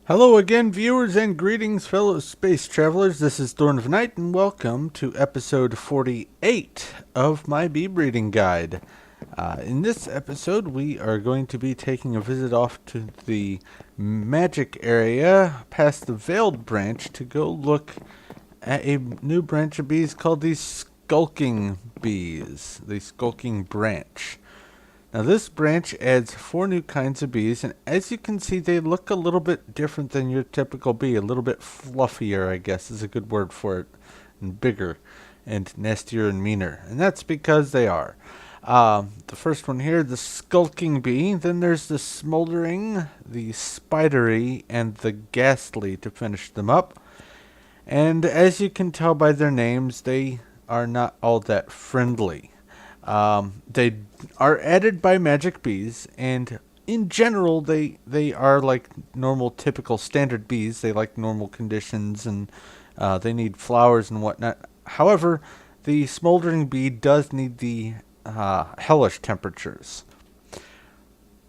Hello again, viewers, and greetings, fellow space travelers. This is Thorn of Night, and welcome to episode 48 of my bee breeding guide. In this episode, we are going to be taking a visit off to the magic area past the Veiled Branch to go look at a new branch of bees called the Skulking Bees, the Skulking Branch. Now this branch adds 4 new kinds of bees, and as you can see, they look a little bit different than your typical bee. A little bit fluffier, I guess, is a good word for it, and bigger, and nastier and meaner. And that's because they are. The first one here, the Skulking Bee. Then there's the Smoulering, the Spidery, and the Ghastly to finish them up. And as you can tell by their names, they are not all that friendly. They are added by magic bees, and in general, they are like normal, typical, standard bees. They like normal conditions, and they need flowers and whatnot. However, the smoldering bee does need the hellish temperatures.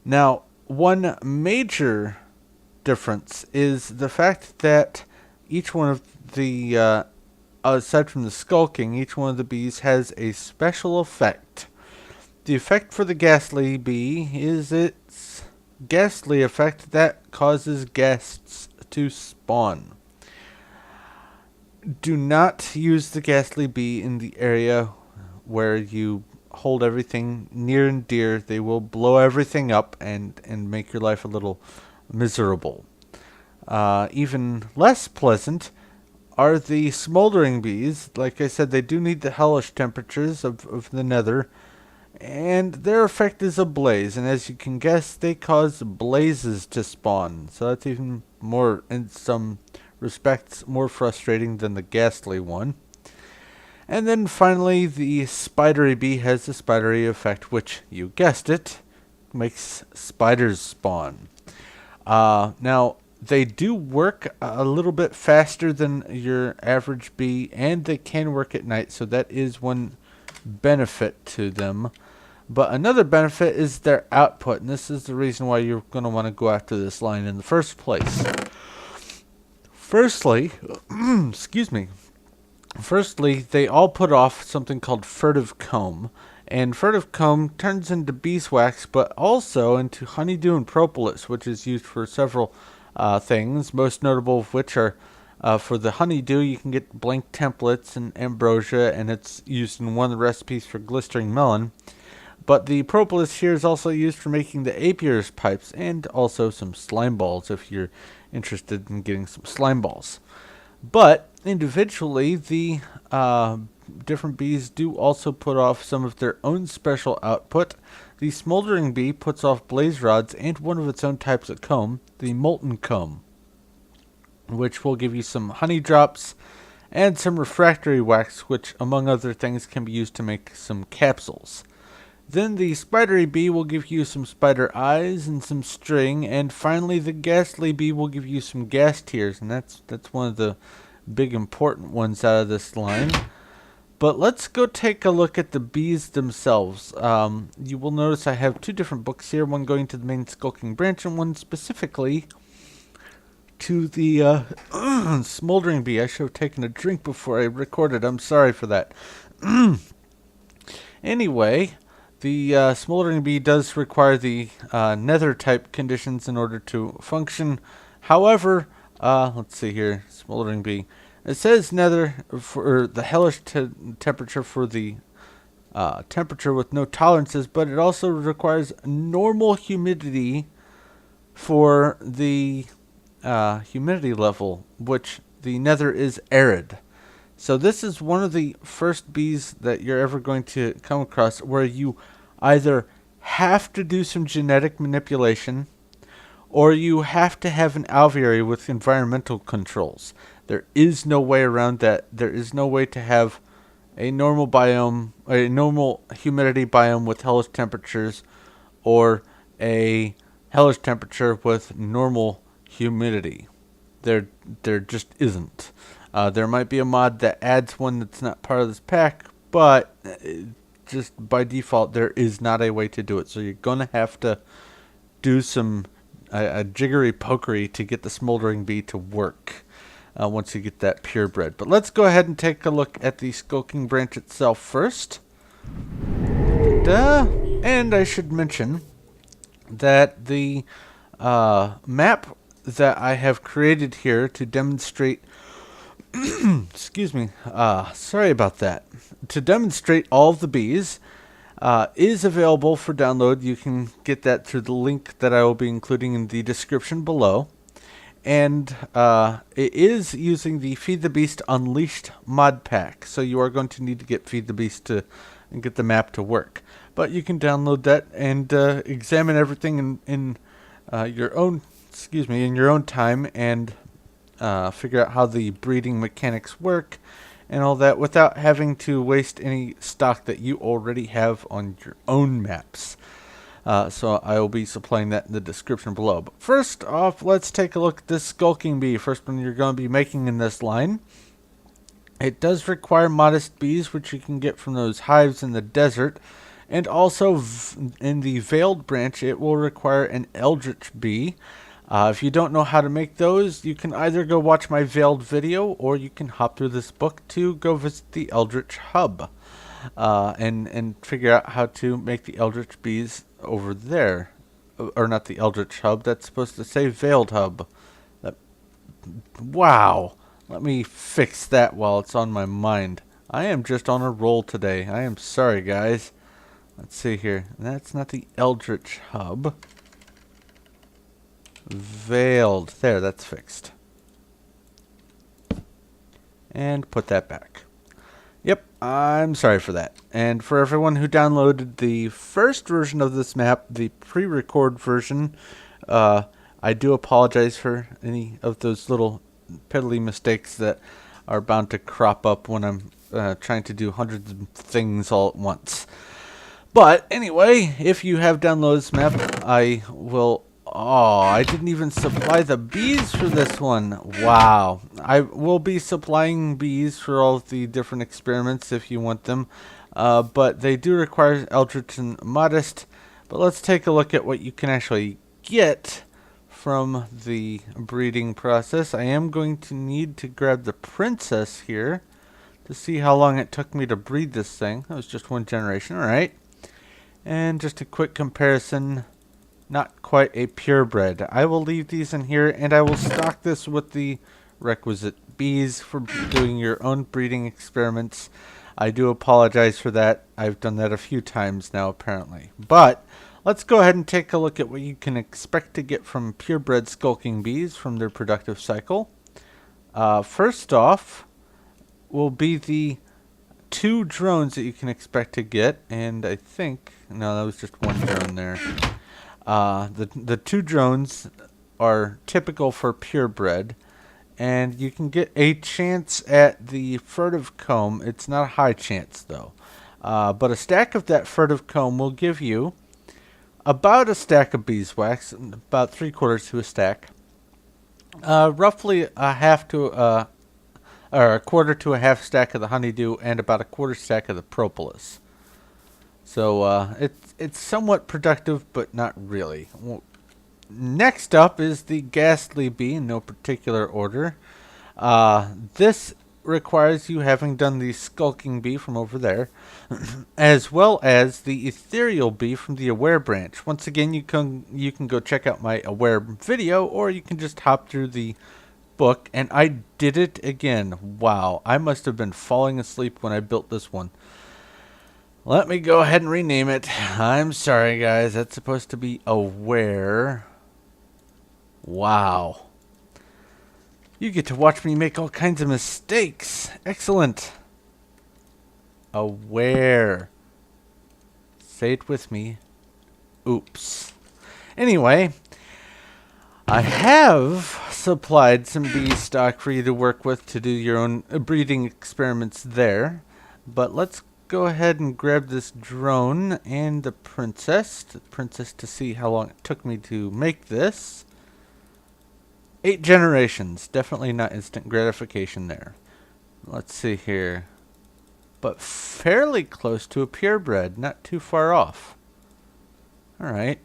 Now, one major difference is the fact that each one of the aside from the skulking, each one of the bees has a special effect. The effect for the ghastly bee is its ghastly effect that causes ghasts to spawn. Do not use the ghastly bee in the area where you hold everything near and dear. They will blow everything up and make your life a little miserable. Even less pleasant are the smoldering bees. Like I said, they do need the hellish temperatures of the nether, and their effect is a blaze, and as you can guess, they cause blazes to spawn. So that's even more, in some respects, more frustrating than the ghastly one. And then finally, the spidery bee has the spidery effect, which, you guessed it, makes spiders spawn. Now, they do work a little bit faster than your average bee, and they can work at night, so that is one benefit to them. But another benefit is their output, and this is the reason why you're going to want to go after this line in the first place. Firstly, excuse me. Firstly, they all put off something called furtive comb, and furtive comb turns into beeswax, but also into honeydew and propolis, which is used for several things, most notable of which are for the honeydew, you can get blank templates and ambrosia, and it's used in one of the recipes for glistering melon. But the propolis here is also used for making the Apier's pipes, and also some slime balls if you're interested in getting some slime balls. But individually, the different bees do also put off some of their own special output. The smoldering bee puts off blaze rods and one of its own types of comb, the molten comb, which will give you some honey drops and some refractory wax, which, among other things, can be used to make some capsules. Then the spidery bee will give you some spider eyes and some string, and finally the ghastly bee will give you some gas tears, and that's one of the big important ones out of this line. But let's go take a look at the bees themselves. You will notice I have 2 different books here, one going to the main skulking branch and one specifically to the smoldering bee. I should have taken a drink before I recorded. I'm sorry for that. Anyway, the smoldering bee does require the nether type conditions in order to function. However, let's see here, smoldering bee. It says nether for the hellish temperature for the temperature with no tolerances, but it also requires normal humidity for the humidity level, which the nether is arid. So this is one of the first bees that you're ever going to come across where you either have to do some genetic manipulation or you have to have an alveary with environmental controls. There is no way around that. There is no way to have a normal biome, a normal humidity biome with hellish temperatures, or a hellish temperature with normal humidity. There just isn't. There might be a mod that adds one that's not part of this pack, but just by default, there is not a way to do it. So you're going to have to do some a jiggery pokery to get the smoldering bee to work once you get that purebred. But let's go ahead and take a look at the skulking branch itself first. And I should mention that the map that I have created here to demonstrate excuse me, sorry about that, to demonstrate all of the bees is available for download. You can get that through the link that I will be including in the description below. And it is using the Feed the Beast Unleashed mod pack. So you are going to need to get Feed the Beast to get the map to work. But you can download that and examine everything in your own, in your own time, and figure out how the breeding mechanics work and all that without having to waste any stock that you already have on your own maps. So I will be supplying that in the description below. But first off, let's take a look at this skulking bee. First one you're going to be making in this line. It does require modest bees, which you can get from those hives in the desert. And also in the veiled branch, it will require an eldritch bee. If you don't know how to make those, you can either go watch my veiled video, or you can hop through this book to go visit the Eldritch Hub and figure out how to make the Eldritch bees over there. Or not the Eldritch Hub, that's supposed to say Veiled Hub. Wow, let me fix that while it's on my mind. I am just on a roll today. I am sorry, guys. Let's see here. That's not the Eldritch Hub. Veiled. There, that's fixed. And put that back. Yep, I'm sorry for that. And for everyone who downloaded the first version of this map, the pre-record version, I do apologize for any of those little piddly mistakes that are bound to crop up when I'm trying to do hundreds of things all at once. But anyway, if you have downloaded this map, I will... Oh, I didn't even supply the bees for this one. Wow. I will be supplying bees for all of the different experiments if you want them. But they do require Eldritch and Modest. But let's take a look at what you can actually get from the breeding process. I am going to need to grab the princess here to see how long it took me to breed this thing. That was just one generation. Alright. And just a quick comparison... Not quite a purebred. I will leave these in here, and I will stock this with the requisite bees for doing your own breeding experiments. I do apologize for that. I've done that a few times now, apparently. But let's go ahead and take a look at what you can expect to get from purebred skulking bees from their productive cycle. First off will be the 2 drones that you can expect to get, and I think... No, that was just one drone there. The 2 drones are typical for purebred, and you can get a chance at the furtive comb. It's not a high chance, though. But a stack of that furtive comb will give you about a stack of beeswax, about 3/4 to a stack, roughly a half to or a quarter to a half stack of the honeydew, and about a 1/4 stack of the propolis. So it's somewhat productive, but not really. Well, next up is the ghastly bee, in no particular order. This requires you having done the skulking bee from over there, as well as the ethereal bee from the aware branch. Once again, you can go check out my aware video, or you can just hop through the book. And I did it again. Wow, I must have been falling asleep when I built this one. Let me go ahead and rename it. I'm sorry, guys. That's supposed to be aware. Wow. You get to watch me make all kinds of mistakes. Excellent. Aware. Say it with me. Oops. Anyway, I have supplied some bee stock for you to work with to do your own breeding experiments there. But let's go ahead and grab this drone and the princess. To see how long it took me to make this. 8 generations. Definitely not instant gratification there. Let's see here. But fairly close to a purebred. Not too far off. Alright.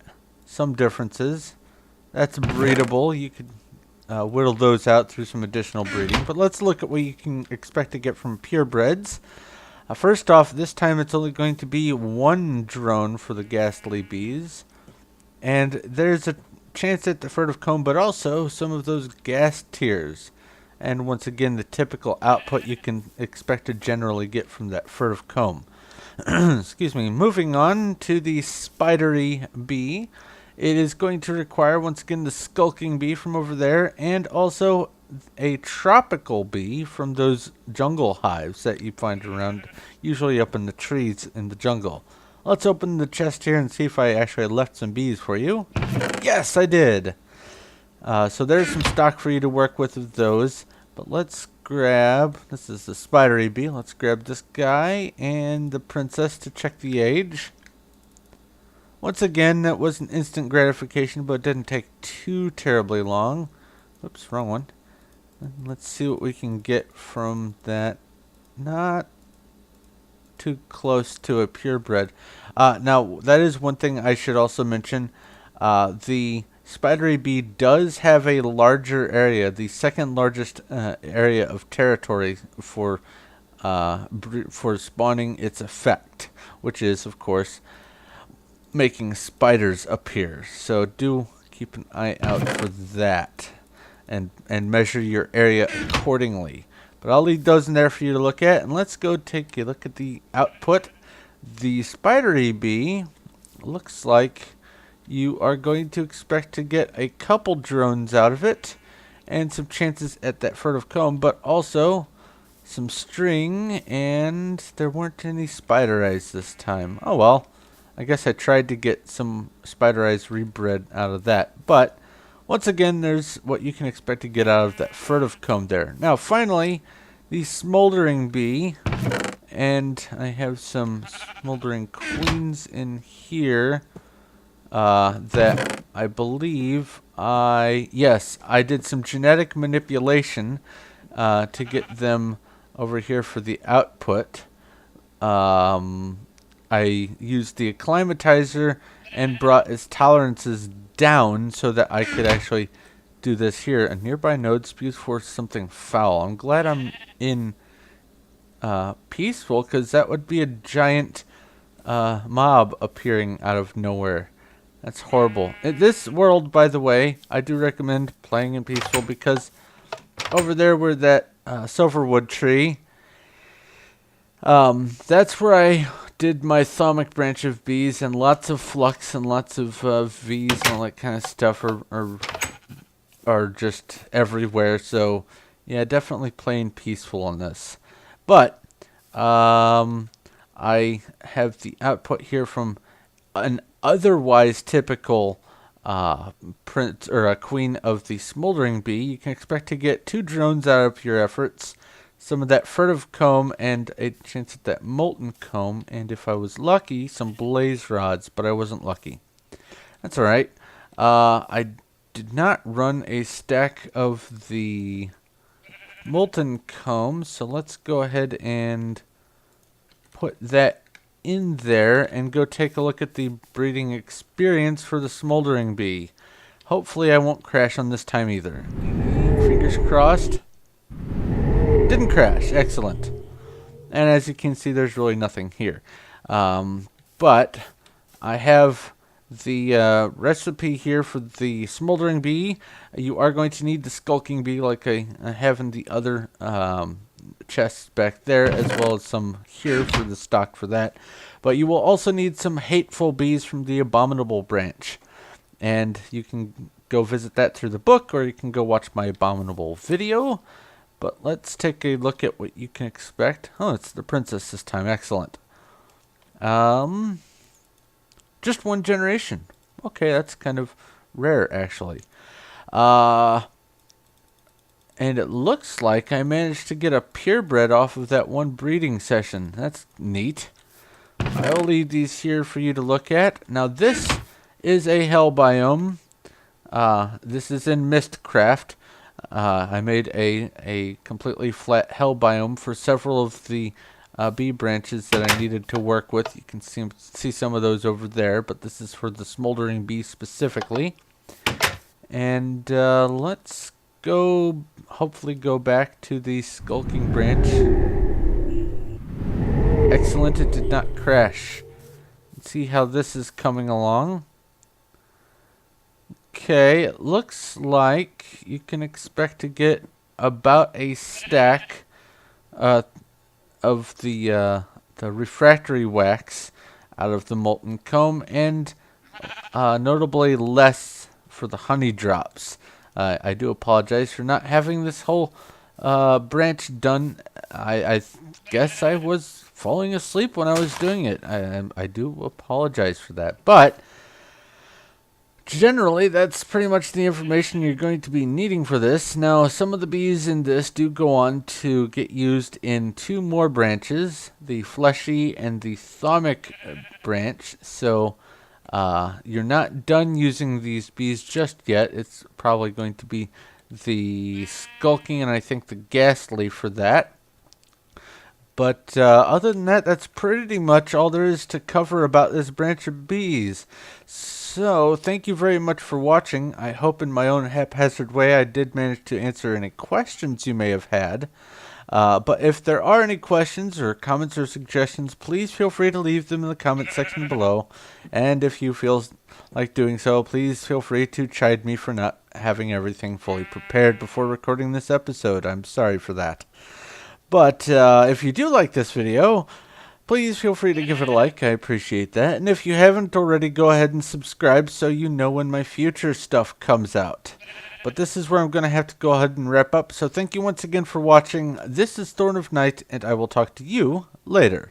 Some differences. That's breedable. You could whittle those out through some additional breeding. But let's look at what you can expect to get from purebreds. First off, this time it's only going to be one drone for the ghastly bees. And there's a chance at the furtive comb, but also some of those gas tears. And once again, the typical output you can expect to generally get from that furtive comb. Excuse me. Moving on to the spidery bee. It is going to require, once again, the skulking bee from over there, and also a tropical bee from those jungle hives that you find around, usually up in the trees in the jungle. Let's open the chest here and see if I actually left some bees for you. Yes, I did. So there's some stock for you to work with of those. But let's grab, this is the spidery bee. Let's grab this guy and the princess to check the age. Once again, that was an instant gratification, but it didn't take too terribly long. Oops, wrong one. Let's see what we can get from that. Not too close to a purebred. Now, that is one thing I should also mention. The spidery bee does have a larger area, the second largest area of territory for spawning its effect, which is, of course, making spiders appear. So do keep an eye out for that, and measure your area accordingly. But I'll leave those in there for you to look at, and let's go take a look at the output. The spidery bee looks like you are going to expect to get a couple drones out of it, and some chances at that furtive comb, but also some string, and there weren't any spider eyes this time. Oh well, I guess I tried to get some spider eyes rebred out of that. But once again, there's what you can expect to get out of that furtive comb there. Now finally, the smoldering bee, and I have some smoldering queens in here. That I believe yes, I did some genetic manipulation to get them over here for the output. I used the acclimatizer and brought its tolerances down so that I could actually do this here. A nearby node spews forth something foul. I'm glad I'm in peaceful, because that would be a giant mob appearing out of nowhere. That's horrible. In this world, by the way, I do recommend playing in peaceful, because over there where that silverwood tree, that's where I did my thaumic branch of bees, and lots of flux and lots of V's and all that kind of stuff are just everywhere. So yeah, definitely playing peaceful on this. But I have the output here from an otherwise typical prince or a queen of the smoldering bee. You can expect to get 2 drones out of your efforts, some of that furtive comb, and a chance at that molten comb, and if I was lucky, some blaze rods, but I wasn't lucky. That's alright. I did not run a stack of the molten comb, so let's go ahead and put that in there and go take a look at the breeding experience for the smoldering bee. Hopefully I won't crash on this time either. Fingers crossed. Didn't crash. Excellent. And as you can see, there's really nothing here. But I have the recipe here for the smoldering bee. You are going to need the skulking bee like I have in the other chests back there, as well as some here for the stock for that. But you will also need some hateful bees from the abominable branch, and you can go visit that through the book, or you can go watch my abominable video. But let's take a look at what you can expect. Oh, it's the princess this time. Excellent. Just 1 generation. Okay, that's kind of rare actually. And it looks like I managed to get a purebred off of that 1 breeding session. That's neat. I'll leave these here for you to look at. Now this is a hell biome. This is in Mistcraft. I made a completely flat hell biome for several of the bee branches that I needed to work with. You can see some of those over there, but this is for the smoldering bee specifically. And let's go, hopefully go back to the Skulking Branch. Excellent, it did not crash. Let's see how this is coming along. Okay, it looks like you can expect to get about a stack of the refractory wax out of the molten comb, and notably less for the honey drops. I do apologize for not having this whole branch done. I guess I was falling asleep when I was doing it. I do apologize for that, but generally, that's pretty much the information you're going to be needing for this. Now, some of the bees in this do go on to get used in 2 more branches, the fleshy and the thermic branch. So, you're not done using these bees just yet. It's probably going to be the skulking and I think the ghastly for that. But other than that, that's pretty much all there is to cover about this branch of bees. So, thank you very much for watching. I hope in my own haphazard way I did manage to answer any questions you may have had. But if there are any questions or comments or suggestions, please feel free to leave them in the comment section below. And if you feel like doing so, please feel free to chide me for not having everything fully prepared before recording this episode. I'm sorry for that. But if you do like this video, please feel free to give it a like. I appreciate that. And if you haven't already, go ahead and subscribe so you know when my future stuff comes out. But this is where I'm going to have to go ahead and wrap up. So thank you once again for watching. This is Thorn of Night, and I will talk to you later.